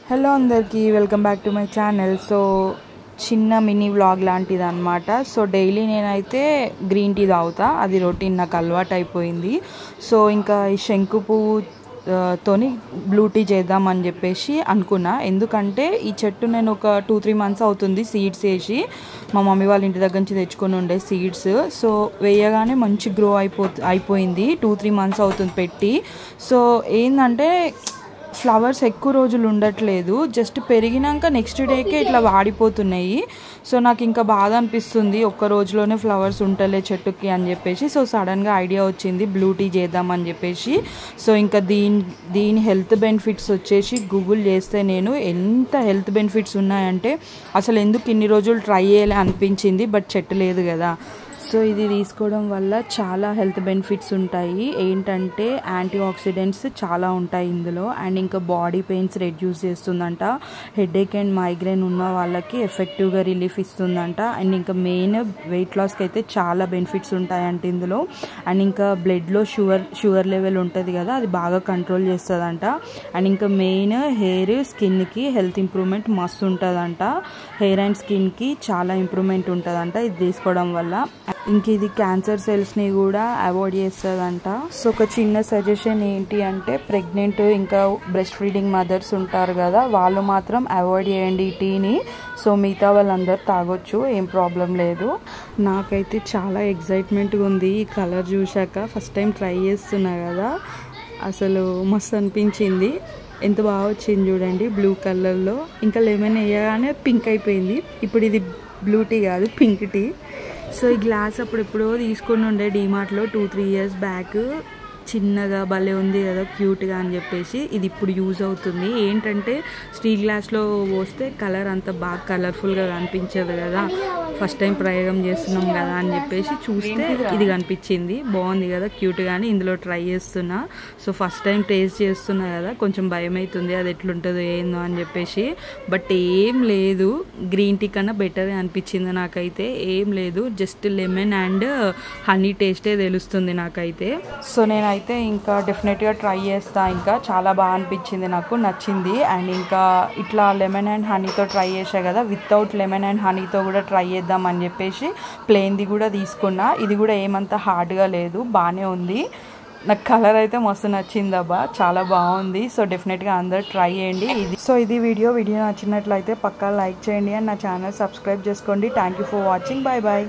Hello అందరికీ welcome back to my channel. So చిన్న mini vlog లాంటిది అనమాట. సో డైలీ నేనైతే గ్రీన్ టీ తాగుతా, అది రొటీన్ నాకు అలవాటు అయిపోయింది. సో ఇంకా ఈ శంకు పువ్వు తోని బ్లూ టీ చేద్దామని చెప్పేసి అనుకున్నా. ఎందుకంటే ఈ చెట్టు నేను ఒక 2-3 మంత్స్ అవుతుంది సీడ్స్ వేసి, మా మమ్మీ వాళ్ళ ఇంటి దగ్గర నుంచి తెచ్చుకొని ఉండే సీడ్స్. సో వేయగానే మంచి గ్రో అయిపోయింది. 2-3 మంత్స్ అవుతుంది పెట్టి. సో ఏంటంటే ఫ్లవర్స్ ఎక్కువ రోజులు ఉండట్లేదు, జస్ట్ పెరిగినాక నెక్స్ట్ డేకే ఇట్లా వాడిపోతున్నాయి. సో నాకు ఇంకా బాధ అనిపిస్తుంది, ఒక్క రోజులోనే ఫ్లవర్స్ ఉంటలే చెట్టుకి అని చెప్పేసి. సో సడన్గా ఐడియా వచ్చింది బ్లూ టీ చేద్దామని చెప్పేసి. సో ఇంకా దీని హెల్త్ బెనిఫిట్స్ వచ్చేసి గూగుల్ చేస్తే నేను ఎంత హెల్త్ బెనిఫిట్స్ ఉన్నాయంటే అసలు ఎందుకు ఇన్ని రోజులు ట్రై చేయాలి అనిపించింది. బట్ చెట్టు లేదు కదా. సో ఇది తీసుకోవడం వల్ల చాలా హెల్త్ బెనిఫిట్స్ ఉంటాయి. ఏంటంటే యాంటీ ఆక్సిడెంట్స్ చాలా ఉంటాయి ఇందులో. అండ్ ఇంకా బాడీ పెయిన్స్ రెడ్యూస్ చేస్తుందంట, హెడేక్ అండ్ మైగ్రేన్ ఉన్న వాళ్ళకి ఎఫెక్టివ్గా రిలీఫ్ ఇస్తుందంట. అండ్ ఇంకా మెయిన్ వెయిట్ లాస్కి అయితే చాలా బెనిఫిట్స్ ఉంటాయంట ఇందులో. అండ్ ఇంకా బ్లడ్లో షుగర్ లెవెల్ ఉంటుంది కదా, అది బాగా కంట్రోల్ చేస్తుందంట. అండ్ ఇంకా మెయిన్ హెయిర్ స్కిన్కి హెల్త్ ఇంప్రూవ్మెంట్ మస్తు ఉంటుందంట. హెయిర్ అండ్ స్కిన్కి చాలా ఇంప్రూవ్మెంట్ ఉంటుందంట ఇది తీసుకోవడం వల్ల. ఇంక ఇది క్యాన్సర్ సెల్స్ని కూడా అవాయిడ్ చేస్తుందంట. సో ఒక చిన్న సజెషన్ ఏంటి అంటే, ప్రెగ్నెంట్ ఇంకా బ్రెస్ట్ ఫీడింగ్ మదర్స్ ఉంటారు కదా, వాళ్ళు మాత్రం అవాయిడ్ చేయండి ఈ టీని. సో మిగతా వాళ్ళందరూ తాగొచ్చు, ఏం ప్రాబ్లం లేదు. నాకైతే చాలా ఎగ్జైట్మెంట్గా ఉంది ఈ కలర్ చూశాక. ఫస్ట్ టైం ట్రై చేస్తున్నా కదా, అసలు మస్తు అనిపించింది. ఎంత బాగా వచ్చింది చూడండి బ్లూ కలర్లో. ఇంకా లెమన్ వేయగానే పింక్ అయిపోయింది. ఇప్పుడు ఇది బ్లూ టీ కాదు, పింక్ టీ. సో ఈ గ్లాస్ అప్పుడు ఎప్పుడో తీసుకొని ఉండే డీమార్ట్లో 2-3 ఇయర్స్ బ్యాక్. చిన్నగా భలే ఉంది కదా, క్యూట్గా అని చెప్పేసి ఇది ఇప్పుడు యూజ్ అవుతుంది. ఏంటంటే స్టీల్ గ్లాస్లో పోస్తే కలర్ అంత బాగా కలర్ఫుల్గా కనిపించదు కదా, ఫస్ట్ టైం ప్రయోగం చేస్తున్నాం కదా అని చెప్పేసి చూస్తే ఇది కనిపించింది. బాగుంది కదా, క్యూట్గాని ఇందులో ట్రై చేస్తున్నా. సో ఫస్ట్ టైం టేస్ట్ చేస్తున్నా కదా, కొంచెం భయం అవుతుంది అది ఎట్లుంటుందో ఏందో అని చెప్పేసి. బట్ ఏం లేదు, గ్రీన్ టీ కన్నా బెటర్ అనిపించింది నాకైతే. ఏం లేదు, జస్ట్ లెమన్ అండ్ హనీ టేస్టే తెలుస్తుంది నాకైతే. సో నేనైతే ఇంకా డెఫినెట్గా ట్రై చేస్తా. ఇంకా చాలా బాగా అనిపించింది, నాకు నచ్చింది. అండ్ ఇంకా ఇట్లా లెమన్ అండ్ హనీతో ట్రై చేసా కదా, వితౌట్ లెమన్ అండ్ హనీతో కూడా ట్రై చేద్దాం అని చెప్పేసి ప్లెయిన్ది కూడా తీసుకున్నా. ఇది కూడా ఏమంత హార్డ్గా లేదు, బాగానే ఉంది. నాకు కలర్ అయితే మస్తు నచ్చింది అబ్బా, చాలా బాగుంది. సో డెఫినెట్గా అందరు ట్రై చేయండి. ఇది వీడియో నచ్చినట్లయితే పక్కా లైక్ చేయండి అండ్ నా ఛానల్ సబ్స్క్రైబ్ చేసుకోండి. Thank you for watching. Bye bye.